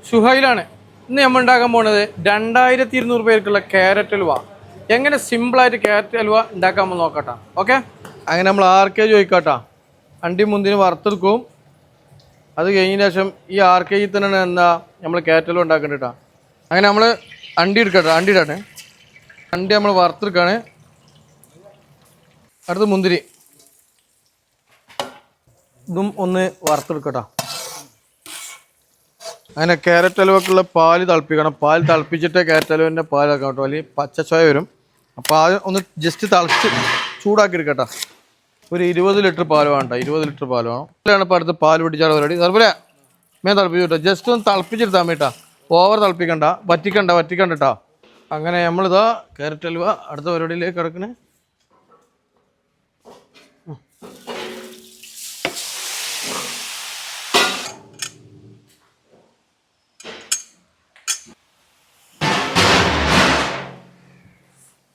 സുഹൈലാണ്. ഇന്ന് നമ്മൾ ഉണ്ടാക്കാൻ പോകുന്നത് 2200 പേർക്കുള്ള ക്യാരറ്റ് ഹൽവ. എങ്ങനെ സിമ്പിളായിട്ട് ക്യാരറ്റ് ഹൽവ ഉണ്ടാക്കാമെന്ന് നോക്കട്ടെ. ഓക്കെ, അങ്ങനെ നമ്മൾ RK ചോദിക്കാട്ടോ. അണ്ടി മുന്തിരി വറുത്തെടുക്കും. അത് കഴിഞ്ഞ ശേഷം ഈ RK തന്നെ എന്താ നമ്മൾ ക്യാരറ്റ് ഹൽവ ഉണ്ടാക്കേണ്ടിട്ടാ. അങ്ങനെ നമ്മൾ അണ്ടി എടുക്കട്ടെ. അണ്ടി ഇടട്ടെ. അണ്ടി നമ്മൾ വറുത്തെടുക്കാണ്. അടുത്ത് മുന്തിരി, ഇതും ഒന്ന് വറുത്തെടുക്കട്ടോ. അങ്ങനെ ക്യാരറ്റ് ഹൽവക്കുള്ള പാല് തിളപ്പിക്കണം. പാൽ തിളപ്പിച്ചിട്ട് ക്യാരറ്റ് ഹൽവൻ്റെ പാലാക്കാം കേട്ടോ, അല്ലെങ്കിൽ പച്ചച്ചോയ വരും. അപ്പോൾ അത് ഒന്ന് ജസ്റ്റ് തിളച്ച് ചൂടാക്കി എടുക്കട്ടോ. ഒരു 20 ലിറ്റർ പാൽ വേണ്ട, 20 ലിറ്റർ പാൽ വേണം. ഇതിലാണ് ഇപ്പോൾ അടുത്ത് പാൽ പിടിച്ചാൽ പരിപാടി. അതുപോലെ മേൻ തിളപ്പിച്ചു കേട്ടോ. ജസ്റ്റ് ഒന്ന് തിളപ്പിച്ചെടുത്താൽ വേണ്ടിട്ടാ, ഓവർ തിളപ്പിക്കണ്ട, വറ്റിക്കണ്ട കേട്ടോ. അങ്ങനെ നമ്മളിതാ ക്യാരറ്റ് ഹൽവ അടുത്ത പരിപാടിയിലേക്ക് കിടക്കണേ.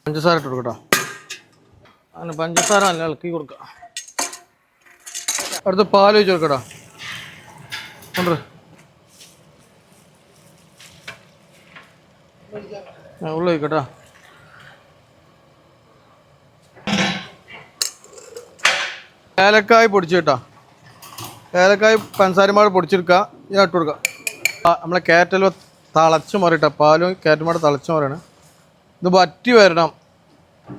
പഞ്ചസാര ഇട്ട് കൊടുക്കട്ടോ. അങ്ങനെ പഞ്ചസാര നല്ല ഇളക്കി കൊടുക്കുക. അടുത്ത് പാൽ ഒഴിച്ച് കൊടുക്കട്ടോ. കൊണ്ട് ഉള്ള ഒഴിക്കട്ടോ. ഏലക്കായ് പൊടിച്ച് കേട്ടോ. ഏലക്കായ് പഞ്ചസാരമാട് പൊടിച്ചെടുക്കുക. ഞാൻ ഇട്ട് കൊടുക്കുക. നമ്മളെ ക്യാരറ്റ് ഹൽവ തിളച്ച് മാറിയിട്ടോ. പാലും ക്യാരറ്റും കൂടെ തിളച്ച് മാറിയാണ്. ഇത് വറ്റി വരണം.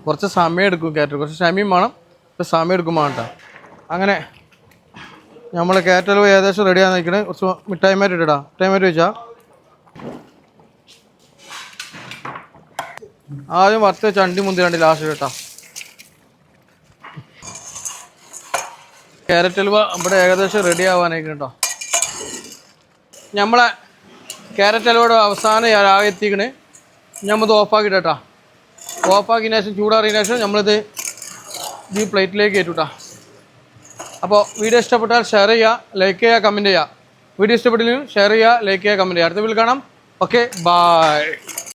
കുറച്ച് സമയം എടുക്കും. ക്യാരറ്റ് കുറച്ച് ക്ഷമയും വേണം, സമയം എടുക്കും വേണ്ട. അങ്ങനെ നമ്മൾ ക്യാരറ്റ് ഹൽവ ഏകദേശം റെഡിയാന്ന് നിൽക്കണേ. കുറച്ച് മിഠായിമാര് ഇട്ടാ. മിഠായിമാര് വെച്ചാൽ ആദ്യം വറുത്ത് വെച്ച അണ്ടി മുന്തിരി രണ്ട് ലാസ്റ്റ് കേട്ടോ. ക്യാരറ്റ് ഹൽവ ഇവിടെ ഏകദേശം റെഡി ആവാനായിട്ട് കേട്ടോ. നമ്മളെ ക്യാരറ്റ് ഹൽവയുടെ അവസാനം എത്തിക്കണേ. നമ്മത് ഓഫാക്കിയിട്ട് കേട്ടോ. ഓഫാക്കിയതിന് ശേഷം ചൂടാറിയതിന് ശേഷം നമ്മളിത് ഈ പ്ലേറ്റിലേക്ക് കയറ്റൂട്ടാ. അപ്പോൾ വീഡിയോ ഇഷ്ടപ്പെട്ടാൽ ഷെയർ ചെയ്യുക, ലൈക്ക് ചെയ്യുക, കമൻറ്റ് ചെയ്യുക. വീഡിയോ ഇഷ്ടപ്പെട്ടില്ലെങ്കിലും ഷെയർ ചെയ്യുക, ലൈക്ക് ചെയ്യുക, കമൻറ്റ് ചെയ്യുക. അടുത്ത വീഡിയോയിൽ കാണാം. Okay, by.